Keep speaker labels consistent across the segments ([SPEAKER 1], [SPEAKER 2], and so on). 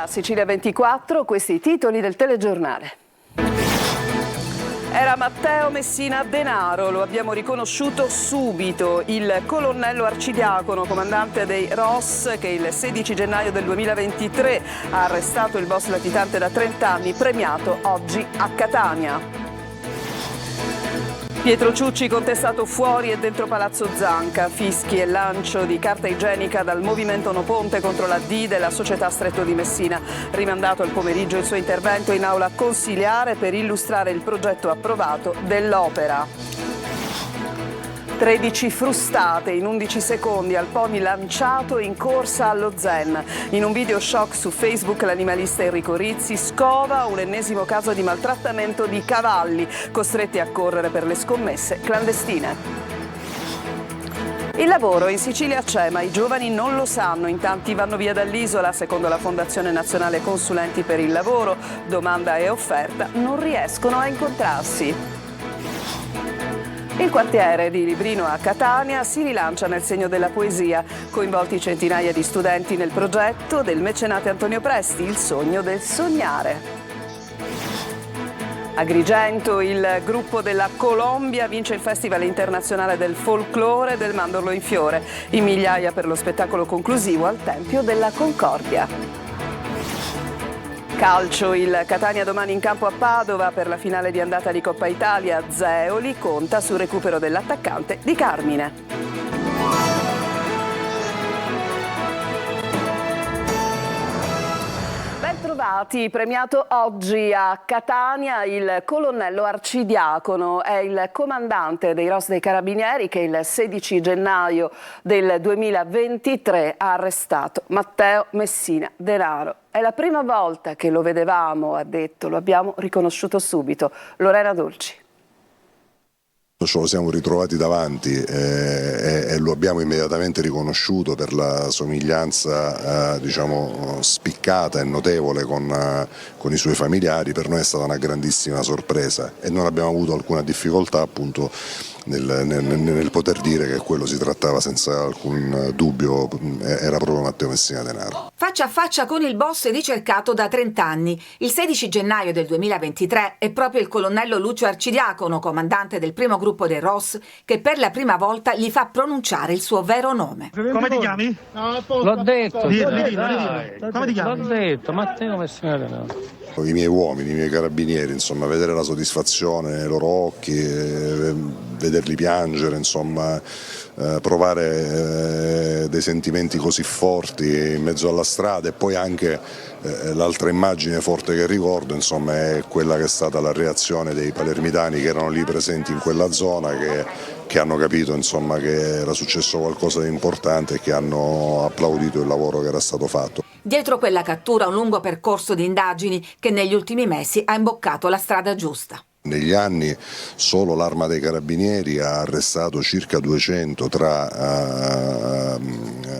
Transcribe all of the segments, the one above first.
[SPEAKER 1] da Sicilia 24, questi i titoli del telegiornale. Era Matteo Messina Denaro, lo abbiamo riconosciuto subito, il colonnello arcidiacono, comandante dei ROS, che il 16 gennaio del 2023 ha arrestato il boss latitante da 30 anni, premiato oggi a Catania. Pietro Ciucci contestato fuori e dentro Palazzo Zanca, fischi e lancio di carta igienica dal movimento No Ponte contro la D della società Stretto di Messina. Rimandato al pomeriggio il suo intervento in aula consiliare per illustrare il progetto approvato dell'opera. 13 frustate in 11 secondi al pony lanciato in corsa allo Zen. In un video shock su Facebook l'animalista Enrico Rizzi scova un ennesimo caso di maltrattamento di cavalli costretti a correre per le scommesse clandestine. Il lavoro in Sicilia c'è, ma i giovani non lo sanno, in tanti vanno via dall'isola, secondo la Fondazione Nazionale Consulenti per il Lavoro, domanda e offerta non riescono a incontrarsi. Il quartiere di Librino a Catania si rilancia nel segno della poesia, coinvolti centinaia di studenti nel progetto del mecenate Antonio Presti, il sogno del sognare. Agrigento, il gruppo della Colombia vince il Festival internazionale del folklore del mandorlo in fiore, in migliaia per lo spettacolo conclusivo al Tempio della Concordia. Calcio, il Catania domani in campo a Padova per la finale di andata di Coppa Italia. Zeoli conta sul recupero dell'attaccante di Carmine. Bentrovati, premiato oggi a Catania il colonnello arcidiacono, è il comandante dei ROS dei Carabinieri che il 16 gennaio del 2023 ha arrestato Matteo Messina Denaro. È la prima volta che lo vedevamo, ha detto, lo abbiamo riconosciuto subito. Lorena Dolci.
[SPEAKER 2] Ce lo siamo ritrovati davanti e lo abbiamo immediatamente riconosciuto per la somiglianza diciamo spiccata e notevole con i suoi familiari. Per noi è stata una grandissima sorpresa e non abbiamo avuto alcuna difficoltà appunto nel poter dire che quello si trattava senza alcun dubbio, era proprio Matteo Messina Denaro.
[SPEAKER 3] Faccia a faccia con il boss ricercato da 30 anni. Il 16 gennaio del 2023 è proprio il colonnello Lucio Arcidiacono, comandante del primo gruppo dei ROS, che per la prima volta gli fa pronunciare il suo vero nome.
[SPEAKER 4] Come ti chiami?
[SPEAKER 5] L'ho detto.
[SPEAKER 4] Come ti chiami?
[SPEAKER 5] L'ho detto, Matteo Messina Denaro.
[SPEAKER 2] I miei uomini, i miei carabinieri, insomma, vedere la soddisfazione nei loro occhi, vederli piangere, insomma, provare dei sentimenti così forti in mezzo alla strada e poi anche l'altra immagine forte che ricordo, insomma, è quella che è stata la reazione dei palermitani che erano lì presenti in quella zona, che hanno capito, insomma, che era successo qualcosa di importante e che hanno applaudito il lavoro che era stato fatto.
[SPEAKER 3] Dietro quella cattura un lungo percorso di indagini che negli ultimi mesi ha imboccato la strada giusta.
[SPEAKER 2] Negli anni solo l'Arma dei Carabinieri ha arrestato circa 200 tra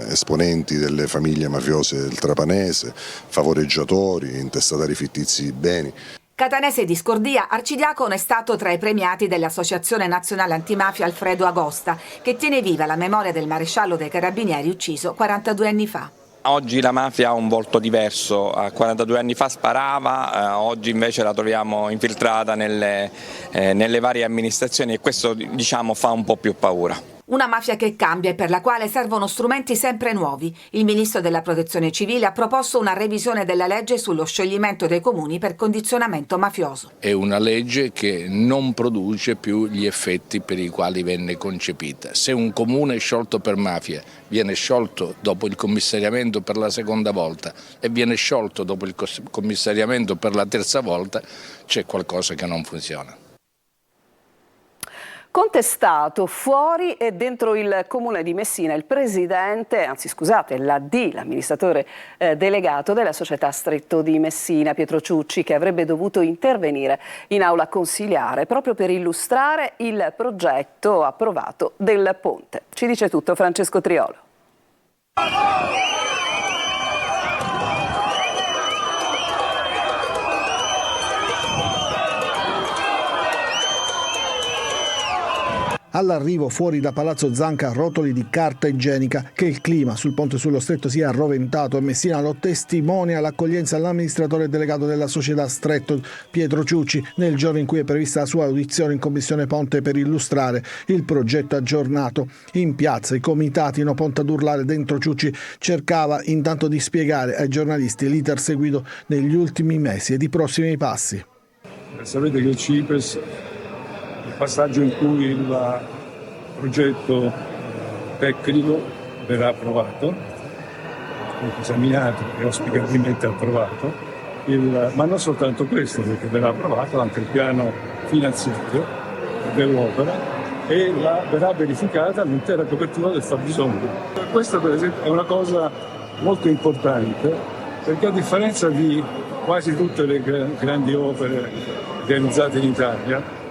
[SPEAKER 2] esponenti delle famiglie mafiose del Trapanese, favoreggiatori, intestatari fittizi di beni.
[SPEAKER 3] Catanese di Scordia, Arcidiacono è stato tra i premiati dell'Associazione Nazionale Antimafia Alfredo Agosta, che tiene viva la memoria del maresciallo dei Carabinieri ucciso 42 anni fa.
[SPEAKER 6] Oggi la mafia ha un volto diverso, 42 anni fa sparava, oggi invece la troviamo infiltrata nelle varie amministrazioni e questo diciamo fa un po' più paura.
[SPEAKER 3] Una mafia che cambia e per la quale servono strumenti sempre nuovi. Il ministro della Protezione Civile ha proposto una revisione della legge sullo scioglimento dei comuni per condizionamento mafioso.
[SPEAKER 7] È una legge che non produce più gli effetti per i quali venne concepita. Se un comune è sciolto per mafia viene sciolto dopo il commissariamento per la seconda volta e viene sciolto dopo il commissariamento per la terza volta, c'è qualcosa che non funziona.
[SPEAKER 1] Contestato fuori e dentro il comune di Messina il presidente, anzi scusate, l'AD, l'amministratore delegato della società Stretto di Messina, Pietro Ciucci, che avrebbe dovuto intervenire in aula consiliare proprio per illustrare il progetto approvato del ponte. Ci dice tutto Francesco Triolo.
[SPEAKER 8] All'arrivo fuori da Palazzo Zanca rotoli di carta igienica. Che il clima sul ponte sullo Stretto sia arroventato a Messina lo testimonia l'accoglienza all'amministratore delegato della società Stretto, Pietro Ciucci, nel giorno in cui è prevista la sua audizione in Commissione Ponte per illustrare il progetto aggiornato. In piazza i comitati no ponte ad urlare dentro. Ciucci cercava intanto di spiegare ai giornalisti l'iter seguito negli ultimi mesi e i prossimi passi.
[SPEAKER 9] Sapete che il CIPES, il passaggio in cui il progetto tecnico verrà approvato, esaminato e auspicabilmente approvato, ma non soltanto questo, perché verrà approvato anche il piano finanziario dell'opera e verrà verificata l'intera copertura del fabbisogno. Questa per esempio è una cosa molto importante, perché a differenza di quasi tutte le grandi opere realizzate in Italia,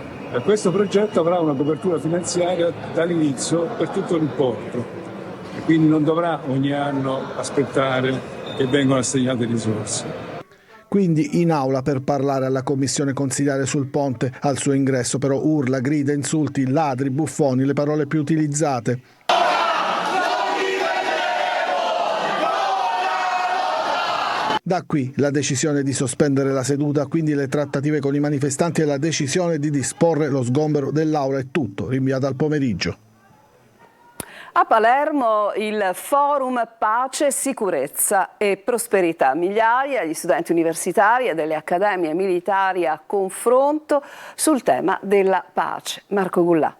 [SPEAKER 9] questo progetto avrà una copertura finanziaria dall'inizio per tutto il porto e quindi non dovrà ogni anno aspettare che vengano assegnate risorse.
[SPEAKER 8] Quindi in aula per parlare alla commissione consiliare sul ponte. Al suo ingresso però urla, grida, insulti, ladri, buffoni, le parole più utilizzate. Da qui la decisione di sospendere la seduta, quindi le trattative con i manifestanti e la decisione di disporre lo sgombero dell'aula è tutto rinviato al pomeriggio.
[SPEAKER 1] A Palermo il Forum Pace, Sicurezza e Prosperità. Migliaia di studenti universitari e delle accademie militari a confronto sul tema della pace. Marco Gullà.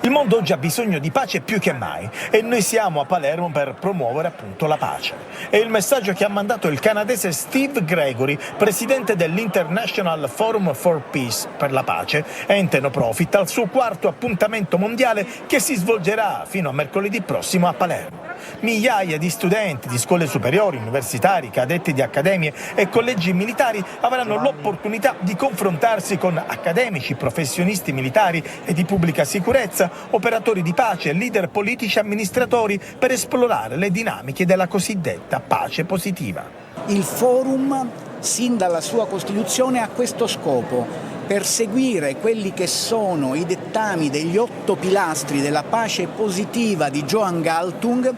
[SPEAKER 10] Il mondo oggi ha bisogno di pace più che mai e noi siamo a Palermo per promuovere appunto la pace. È il messaggio che ha mandato il canadese Steve Gregory, presidente dell'International Forum for Peace per la pace, ente no profit, al suo quarto appuntamento mondiale che si svolgerà fino a mercoledì prossimo a Palermo. Migliaia di studenti di scuole superiori, universitari, cadetti di accademie e collegi militari avranno l'opportunità di confrontarsi con accademici, professionisti militari e di pubblica sicurezza, operatori di pace, leader politici e amministratori per esplorare le dinamiche della cosiddetta pace positiva.
[SPEAKER 11] Il forum, sin dalla sua costituzione, ha questo scopo: perseguire quelli che sono i dettami degli 8 pilastri della pace positiva di Johan Galtung,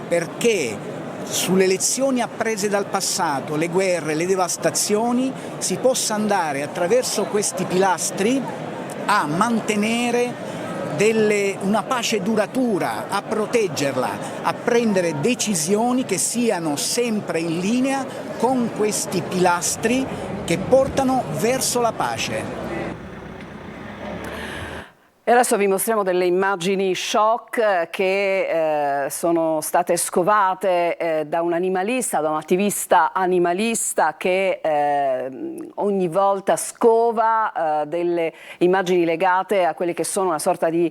[SPEAKER 11] perché sulle lezioni apprese dal passato, le guerre, le devastazioni, si possa andare attraverso questi pilastri a mantenere una pace duratura, a proteggerla, a prendere decisioni che siano sempre in linea con questi pilastri che portano verso la pace.
[SPEAKER 1] E adesso vi mostriamo delle immagini shock che sono state scovate da un animalista, da un attivista animalista che ogni volta scova delle immagini legate a quelle che sono una sorta di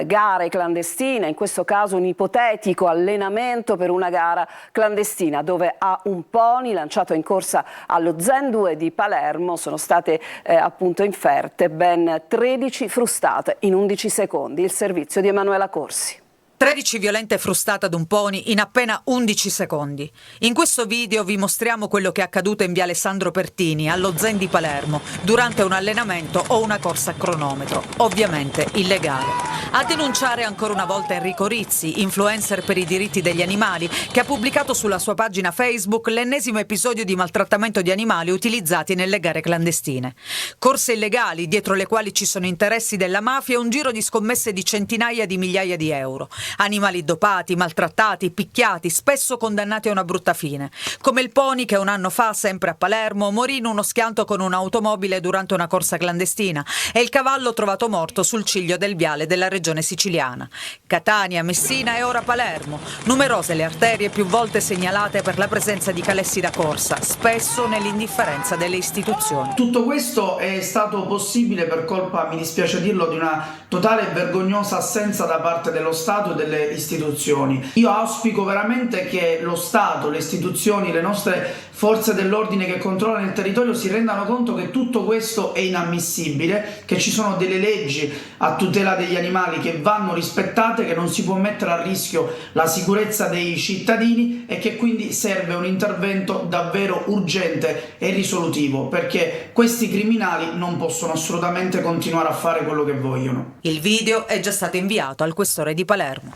[SPEAKER 1] gare clandestine, in questo caso un ipotetico allenamento per una gara clandestina dove a un pony lanciato in corsa allo Zen 2 di Palermo sono state appunto inferte ben 13 frustate in 11 secondi. Il servizio di Emanuela Corsi.
[SPEAKER 3] 13 violente frustate ad un pony in appena 11 secondi. In questo video vi mostriamo quello che è accaduto in via Alessandro Pertini, allo Zen di Palermo, durante un allenamento o una corsa a cronometro, ovviamente illegale. A denunciare ancora una volta Enrico Rizzi, influencer per i diritti degli animali, che ha pubblicato sulla sua pagina Facebook l'ennesimo episodio di maltrattamento di animali utilizzati nelle gare clandestine. Corse illegali, dietro le quali ci sono interessi della mafia e un giro di scommesse di centinaia di migliaia di euro. Animali dopati, maltrattati, picchiati, spesso condannati a una brutta fine. Come il pony che un anno fa, sempre a Palermo, morì in uno schianto con un'automobile durante una corsa clandestina e il cavallo trovato morto sul ciglio del viale della regione siciliana. Catania, Messina e ora Palermo. Numerose le arterie più volte segnalate per la presenza di calessi da corsa, spesso nell'indifferenza delle istituzioni.
[SPEAKER 12] Tutto questo è stato possibile per colpa, mi dispiace dirlo, di una totale e vergognosa assenza da parte dello Stato e delle istituzioni. Io auspico veramente che lo Stato, le istituzioni, le nostre forze dell'ordine che controllano il territorio si rendano conto che tutto questo è inammissibile, che ci sono delle leggi a tutela degli animali che vanno rispettate, che non si può mettere a rischio la sicurezza dei cittadini e che quindi serve un intervento davvero urgente e risolutivo, perché questi criminali non possono assolutamente continuare a fare quello che vogliono.
[SPEAKER 13] Il video è già stato inviato al questore di Palermo.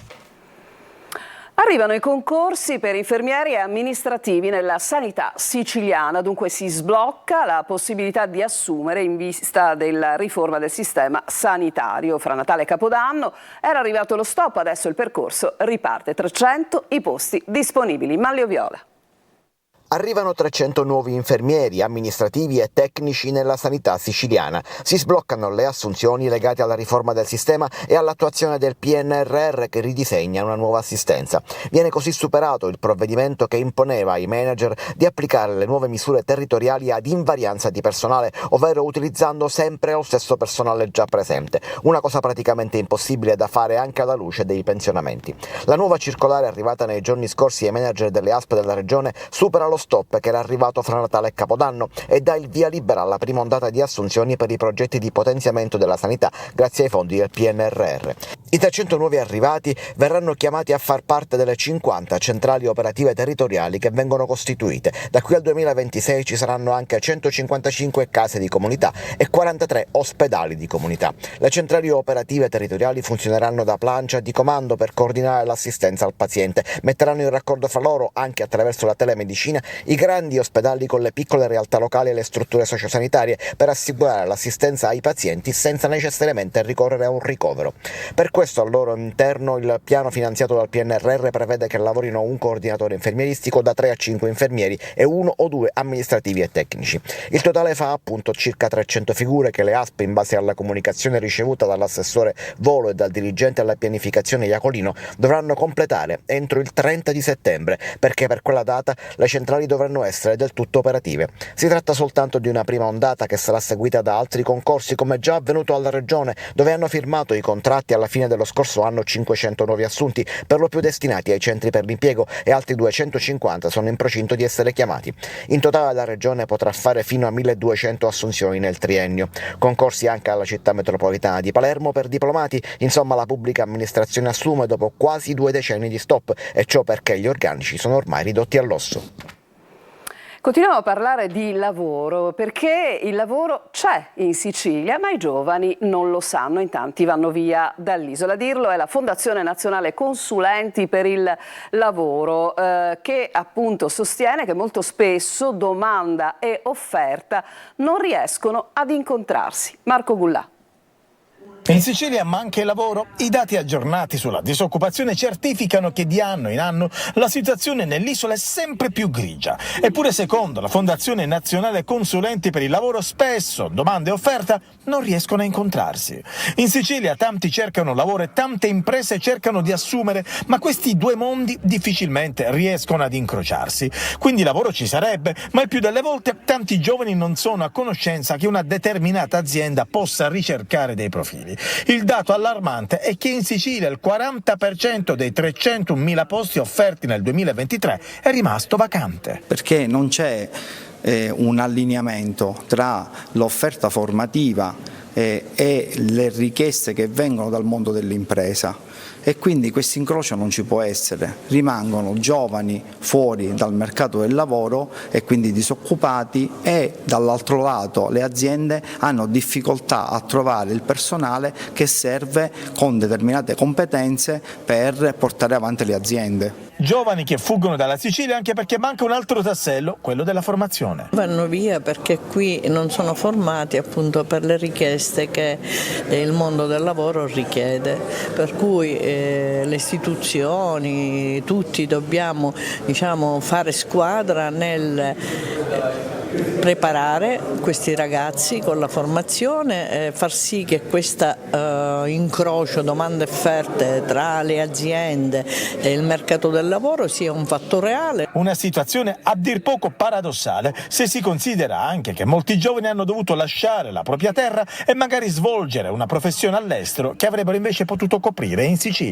[SPEAKER 1] Arrivano i concorsi per infermieri e amministrativi nella sanità siciliana, dunque si sblocca la possibilità di assumere in vista della riforma del sistema sanitario. Fra Natale e Capodanno era arrivato lo stop, adesso il percorso riparte. 300 i posti disponibili. Manlio Viola.
[SPEAKER 14] Arrivano 300 nuovi infermieri, amministrativi e tecnici nella sanità siciliana. Si sbloccano le assunzioni legate alla riforma del sistema e all'attuazione del PNRR che ridisegna una nuova assistenza. Viene così superato il provvedimento che imponeva ai manager di applicare le nuove misure territoriali ad invarianza di personale, ovvero utilizzando sempre lo stesso personale già presente. Una cosa praticamente impossibile da fare anche alla luce dei pensionamenti. La nuova circolare arrivata nei giorni scorsi ai manager delle ASP della regione supera lo stop che era arrivato fra Natale e Capodanno e dà il via libera alla prima ondata di assunzioni per i progetti di potenziamento della sanità grazie ai fondi del PNRR. I 300 nuovi arrivati verranno chiamati a far parte delle 50 centrali operative territoriali che vengono costituite. Da qui al 2026 ci saranno anche 155 case di comunità e 43 ospedali di comunità. Le centrali operative territoriali funzioneranno da plancia di comando per coordinare l'assistenza al paziente, metteranno in raccordo fra loro, anche attraverso la telemedicina, i grandi ospedali con le piccole realtà locali e le strutture sociosanitarie per assicurare l'assistenza ai pazienti senza necessariamente ricorrere a un ricovero. Per questo al loro interno il piano finanziato dal PNRR prevede che lavorino un coordinatore infermieristico da 3 a 5 infermieri e 1 o 2 amministrativi e tecnici. Il totale fa appunto circa 300 figure che le ASP, in base alla comunicazione ricevuta dall'assessore Volo e dal dirigente alla pianificazione Iacolino, dovranno completare entro il 30 di settembre, perché per quella data le centrali dovranno essere del tutto operative. Si tratta soltanto di una prima ondata che sarà seguita da altri concorsi, come già avvenuto alla Regione, dove hanno firmato i contratti alla fine dello scorso anno 500 nuovi assunti, per lo più destinati ai centri per l'impiego, e altri 250 sono in procinto di essere chiamati. In totale la Regione potrà fare fino a 1200 assunzioni nel triennio. Concorsi anche alla città metropolitana di Palermo per diplomati. Insomma, la pubblica amministrazione assume dopo quasi 2 decenni di stop, e ciò perché gli organici sono ormai ridotti all'osso.
[SPEAKER 1] Continuiamo a parlare di lavoro, perché il lavoro c'è in Sicilia, ma i giovani non lo sanno, in tanti vanno via dall'isola. A dirlo è la Fondazione Nazionale Consulenti per il Lavoro, che appunto sostiene che molto spesso domanda e offerta non riescono ad incontrarsi. Marco Gullà.
[SPEAKER 10] In Sicilia manca il lavoro. I dati aggiornati sulla disoccupazione certificano che di anno in anno la situazione nell'isola è sempre più grigia. Eppure, secondo la Fondazione Nazionale Consulenti per il Lavoro, spesso domanda e offerta non riescono a incontrarsi. In Sicilia tanti cercano lavoro e tante imprese cercano di assumere, ma questi due mondi difficilmente riescono ad incrociarsi. Quindi lavoro ci sarebbe, ma il più delle volte tanti giovani non sono a conoscenza che una determinata azienda possa ricercare dei profili. Il dato allarmante è che in Sicilia il 40% dei 300.000 posti offerti nel 2023 è rimasto vacante.
[SPEAKER 15] Perché non c'è un allineamento tra l'offerta formativa e le richieste che vengono dal mondo dell'impresa. E quindi questo incrocio non ci può essere, rimangono giovani fuori dal mercato del lavoro e quindi disoccupati, e dall'altro lato le aziende hanno difficoltà a trovare il personale che serve con determinate competenze per portare avanti le aziende.
[SPEAKER 10] Giovani che fuggono dalla Sicilia anche perché manca un altro tassello, quello della formazione.
[SPEAKER 16] Vanno via perché qui non sono formati appunto per le richieste che il mondo del lavoro richiede, per cui le istituzioni, tutti dobbiamo fare squadra nel preparare questi ragazzi con la formazione, far sì che questo incrocio domande e offerte tra le aziende e il mercato del lavoro sia un fatto reale.
[SPEAKER 10] Una situazione a dir poco paradossale se si considera anche che molti giovani hanno dovuto lasciare la propria terra e magari svolgere una professione all'estero che avrebbero invece potuto coprire in Sicilia.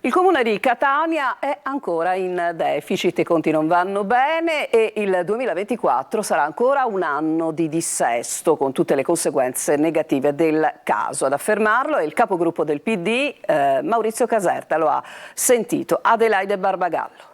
[SPEAKER 1] Il comune di Catania è ancora in deficit, i conti non vanno bene e il 2024 sarà ancora un anno di dissesto con tutte le conseguenze negative del caso. Ad affermarlo è il capogruppo del PD, Maurizio Caserta, lo ha sentito Adelaide Barbagallo.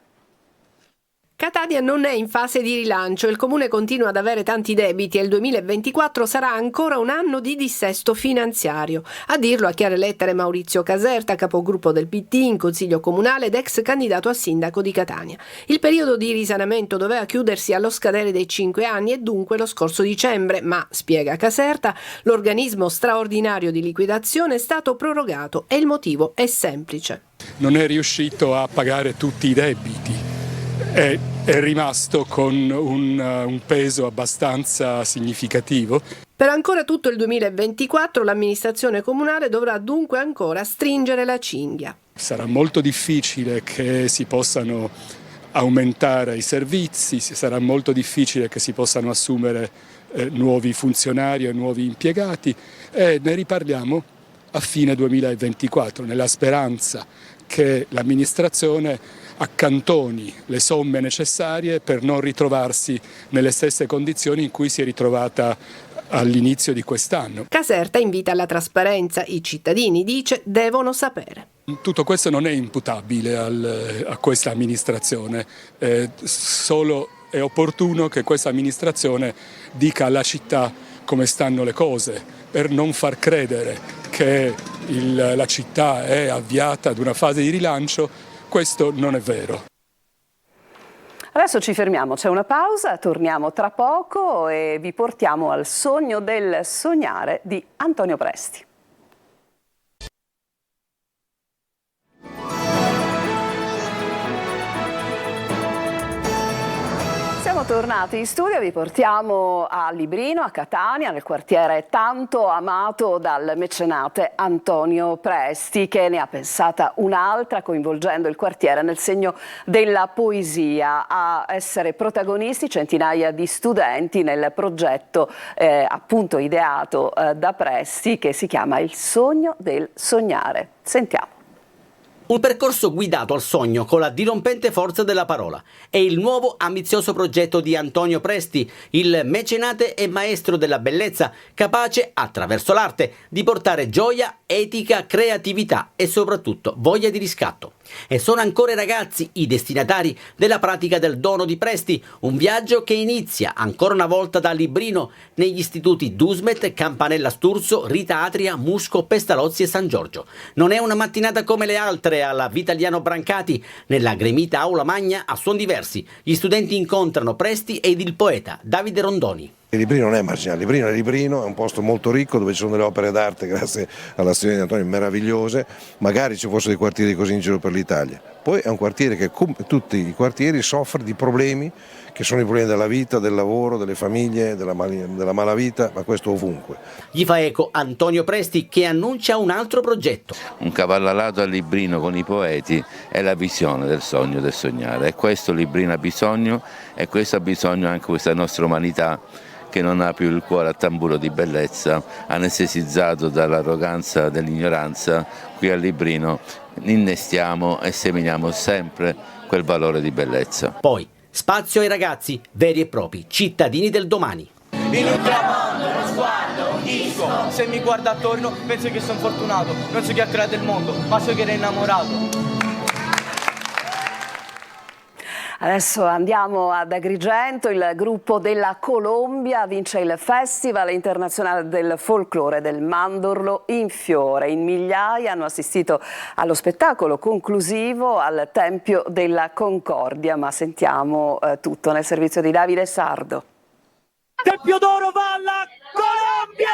[SPEAKER 17] Catania non è in fase di rilancio, il comune continua ad avere tanti debiti e il 2024 sarà ancora un anno di dissesto finanziario. A dirlo a chiare lettere Maurizio Caserta, capogruppo del PD in Consiglio Comunale ed ex candidato a sindaco di Catania. Il periodo di risanamento doveva chiudersi allo scadere dei 5 anni e dunque lo scorso dicembre, ma, spiega Caserta, l'organismo straordinario di liquidazione è stato prorogato e il motivo è semplice.
[SPEAKER 18] Non è riuscito a pagare tutti i debiti. È rimasto con un peso abbastanza significativo.
[SPEAKER 17] Per ancora tutto il 2024 l'amministrazione comunale dovrà dunque ancora stringere la cinghia.
[SPEAKER 18] Sarà molto difficile che si possano aumentare i servizi, sarà molto difficile che si possano assumere nuovi funzionari e nuovi impiegati e ne riparliamo a fine 2024 nella speranza che l'amministrazione accantoni le somme necessarie per non ritrovarsi nelle stesse condizioni in cui si è ritrovata all'inizio di quest'anno.
[SPEAKER 17] Caserta invita alla trasparenza, i cittadini, dice, devono sapere.
[SPEAKER 18] Tutto questo non è imputabile a questa amministrazione, solo è opportuno che questa amministrazione dica alla città come stanno le cose, per non far credere che la città è avviata ad una fase di rilancio. Questo non è vero.
[SPEAKER 1] Adesso ci fermiamo, c'è una pausa, torniamo tra poco e vi portiamo al sogno del sognare di Antonio Presti. Siamo tornati in studio, vi portiamo a Librino, a Catania, nel quartiere tanto amato dal mecenate Antonio Presti, che ne ha pensata un'altra coinvolgendo il quartiere nel segno della poesia. A essere protagonisti centinaia di studenti nel progetto appunto ideato da Presti, che si chiama Il sogno del sognare. Sentiamo.
[SPEAKER 19] Un percorso guidato al sogno con la dirompente forza della parola. È il nuovo ambizioso progetto di Antonio Presti, il mecenate e maestro della bellezza, capace, attraverso l'arte, di portare gioia, etica, creatività e soprattutto voglia di riscatto. E sono ancora i ragazzi i destinatari della pratica del dono di Presti, un viaggio che inizia ancora una volta da Librino, negli istituti Dusmet, Campanella Sturzo, Rita Atria, Musco, Pestalozzi e San Giorgio. Non è una mattinata come le altre alla Vitaliano Brancati, nella gremita aula magna a suon diversi. Gli studenti incontrano Presti ed il poeta Davide Rondoni.
[SPEAKER 20] Librino non è marginale, Librino è un posto molto ricco dove ci sono delle opere d'arte grazie all'azione di Antonio meravigliose, magari ci fossero dei quartieri così in giro per l'Italia. Poi è un quartiere che come tutti i quartieri soffre di problemi che sono i problemi della vita, del lavoro, delle famiglie, della malavita, ma questo ovunque.
[SPEAKER 19] Gli fa eco Antonio Presti che annuncia un altro progetto.
[SPEAKER 21] Un cavallarato a Librino con i poeti è la visione del sogno del sognare, e questo Librino ha bisogno e questo ha bisogno anche questa nostra umanità che non ha più il cuore a tamburo di bellezza, anestesizzato dall'arroganza dell'ignoranza. Qui a Librino innestiamo e seminiamo sempre quel valore di bellezza.
[SPEAKER 19] Poi spazio ai ragazzi veri e propri cittadini del domani.
[SPEAKER 22] In un tramonto, uno sguardo, un disco. Se mi guardo attorno penso che sono fortunato. Non so chi ha creato il mondo, ma so che era innamorato.
[SPEAKER 1] Adesso andiamo ad Agrigento, il gruppo della Colombia vince il Festival internazionale del folklore del Mandorlo in fiore. In migliaia hanno assistito allo spettacolo conclusivo al Tempio della Concordia, ma sentiamo tutto nel servizio di Davide Sardo.
[SPEAKER 22] Tempio d'Oro va alla Colombia!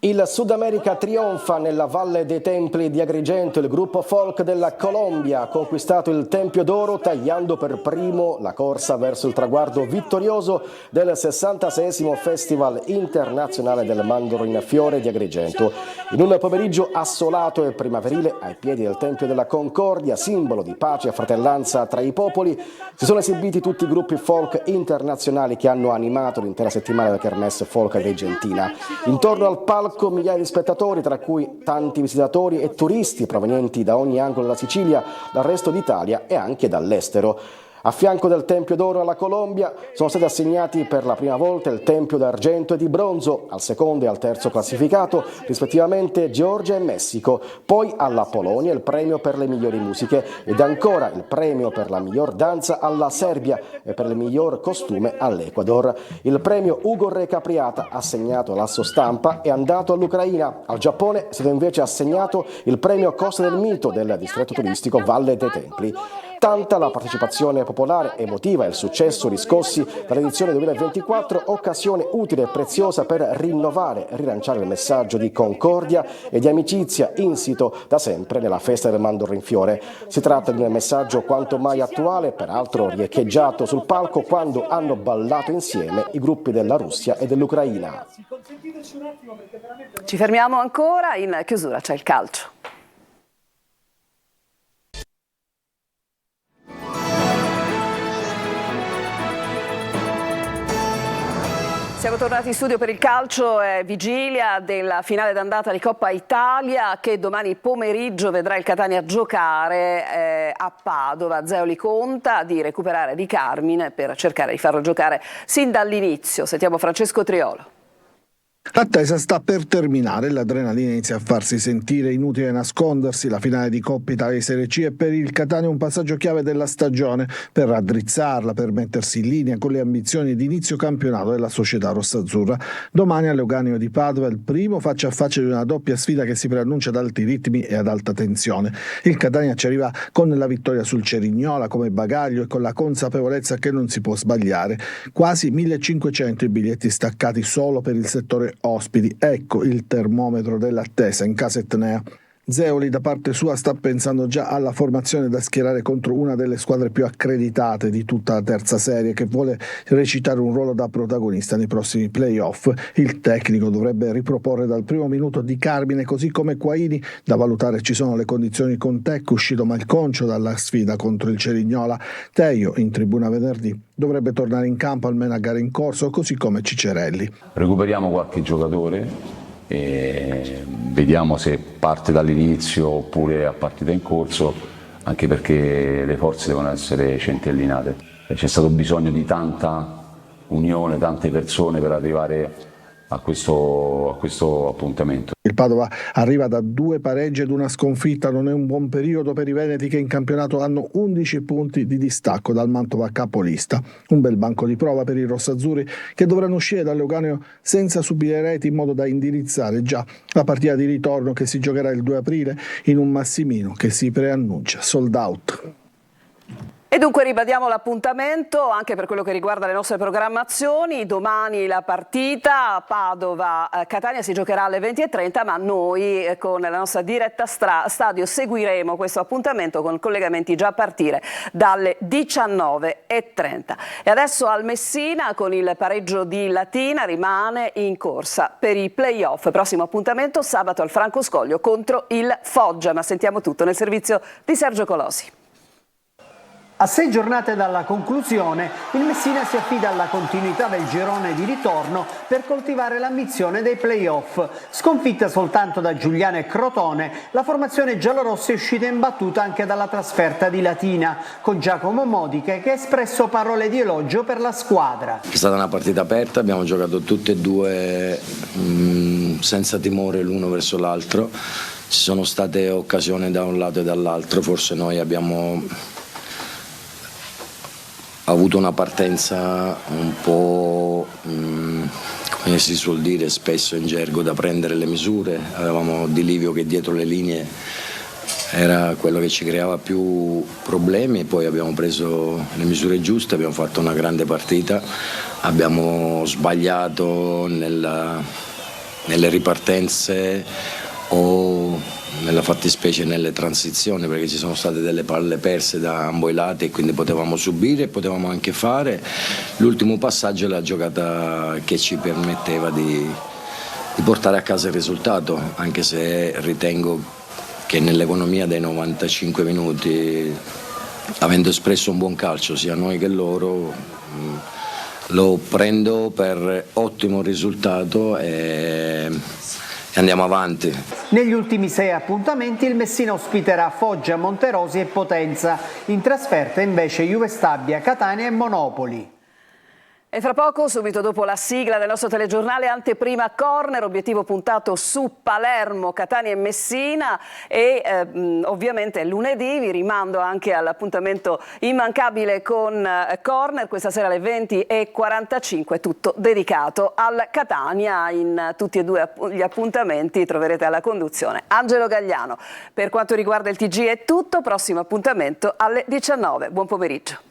[SPEAKER 23] Il Sud America trionfa nella Valle dei Templi di Agrigento. Il gruppo folk della Colombia ha conquistato il Tempio d'Oro tagliando per primo la corsa verso il traguardo vittorioso del 66esimo Festival internazionale del Mandorlo in fiore di Agrigento. In un pomeriggio assolato e primaverile ai piedi del Tempio della Concordia, simbolo di pace e fratellanza tra i popoli, si sono esibiti tutti i gruppi folk internazionali che hanno animato l'intera settimana della Kermesse folk agrigentina. Intorno al palco palco migliaia di spettatori, tra cui tanti visitatori e turisti provenienti da ogni angolo della Sicilia, dal resto d'Italia e anche dall'estero. A fianco del Tempio d'Oro alla Colombia sono stati assegnati per la prima volta il Tempio d'Argento e di Bronzo al secondo e al terzo classificato, rispettivamente Georgia e Messico, poi alla Polonia il premio per le migliori musiche ed ancora il premio per la miglior danza alla Serbia e per il miglior costume all'Ecuador. Il premio Ugo Re Capriata, assegnato all'Asso Stampa, è andato all'Ucraina. Al Giappone è stato invece assegnato il premio Costa del Mito del distretto turistico Valle dei Templi. Tanta la partecipazione popolare, emotiva e il successo riscossi dall'edizione 2024, occasione utile e preziosa per rinnovare e rilanciare il messaggio di concordia e di amicizia insito da sempre nella festa del Mandorlo in Fiore. Si tratta di un messaggio quanto mai attuale, peraltro riecheggiato sul palco quando hanno ballato insieme i gruppi della Russia e dell'Ucraina.
[SPEAKER 1] Ci fermiamo ancora, in chiusura c'è il calcio. Siamo tornati in studio per il calcio, vigilia della finale d'andata di Coppa Italia che domani pomeriggio vedrà il Catania giocare a Padova. Zeoli conta di recuperare Di Carmine per cercare di farlo giocare sin dall'inizio. Sentiamo Francesco Triolo.
[SPEAKER 8] L'attesa sta per terminare, l'adrenalina inizia a farsi sentire, inutile nascondersi, la finale di Coppa Italia di Serie C è per il Catania un passaggio chiave della stagione per raddrizzarla, per mettersi in linea con le ambizioni di inizio campionato della società rossazzurra. Domani all'Euganeo di Padova il primo faccia a faccia di una doppia sfida che si preannuncia ad alti ritmi e ad alta tensione. Il Catania ci arriva con la vittoria sul Cerignola come bagaglio e con la consapevolezza che non si può sbagliare. Quasi 1500 i biglietti staccati solo per il settore ospiti, ecco il termometro dell'attesa in casa Etnea. Zeoli da parte sua sta pensando già alla formazione da schierare contro una delle squadre più accreditate di tutta la terza serie che vuole recitare un ruolo da protagonista nei prossimi play-off. Il tecnico dovrebbe riproporre dal primo minuto Di Carmine così come Quaini, da valutare ci sono le condizioni con Tecco uscito malconcio dalla sfida contro il Cerignola. Teio in tribuna venerdì dovrebbe tornare in campo almeno a gare in corso così come Cicerelli.
[SPEAKER 2] Recuperiamo qualche giocatore e vediamo se parte dall'inizio oppure a partita in corso, anche perché le forze devono essere centellinate. C'è stato bisogno di tanta unione, tante persone per arrivare a questo appuntamento.
[SPEAKER 8] Il Padova arriva da 2 pareggi ed una sconfitta, non è un buon periodo per i veneti che in campionato hanno 11 punti di distacco dal Mantova capolista. Un bel banco di prova per i rossazzurri che dovranno uscire dall'Euganeo senza subire reti in modo da indirizzare già la partita di ritorno che si giocherà il 2 aprile in un Massimino che si preannuncia sold out.
[SPEAKER 1] E dunque ribadiamo l'appuntamento anche per quello che riguarda le nostre programmazioni. Domani la partita Padova-Catania si giocherà alle 20:30, ma noi con la nostra diretta stadio seguiremo questo appuntamento con collegamenti già a partire dalle 19:30. E adesso al Messina con il pareggio di Latina rimane in corsa per i play-off. Prossimo appuntamento sabato al Franco Scoglio contro il Foggia, ma sentiamo tutto nel servizio di Sergio Colosi.
[SPEAKER 4] A 6 giornate dalla conclusione, il Messina si affida alla continuità del girone di ritorno per coltivare l'ambizione dei play-off. Sconfitta soltanto da Giuliano e Crotone, la formazione giallorossa è uscita imbattuta anche dalla trasferta di Latina, con Giacomo Modiche che ha espresso parole di elogio per la squadra.
[SPEAKER 5] È stata una partita aperta, abbiamo giocato tutte e due senza timore l'uno verso l'altro. Ci sono state occasioni da un lato e dall'altro, forse noi abbiamo avuto una partenza un po', come si suol dire spesso in gergo, da prendere le misure. Avevamo Di Livio che dietro le linee era quello che ci creava più problemi, poi abbiamo preso le misure giuste, abbiamo fatto una grande partita, abbiamo sbagliato nelle ripartenze o nella fattispecie nelle transizioni, perché ci sono state delle palle perse da ambo i lati e quindi potevamo subire e potevamo anche fare. L'ultimo passaggio è la giocata che ci permetteva di portare a casa il risultato, anche se ritengo che nell'economia dei 95 minuti, avendo espresso un buon calcio sia noi che loro, lo prendo per ottimo risultato e andiamo avanti.
[SPEAKER 4] Negli ultimi 6 appuntamenti il Messina ospiterà Foggia, Monterosi e Potenza. In trasferta invece Juve Stabia, Catania e Monopoli.
[SPEAKER 1] E fra poco, subito dopo la sigla del nostro telegiornale, anteprima corner, obiettivo puntato su Palermo, Catania e Messina e ovviamente lunedì vi rimando anche all'appuntamento immancabile con corner, questa sera alle 20:45, tutto dedicato al Catania. In tutti e due gli appuntamenti troverete alla conduzione Angelo Gagliano. Per quanto riguarda il TG è tutto, prossimo appuntamento alle 19. Buon pomeriggio.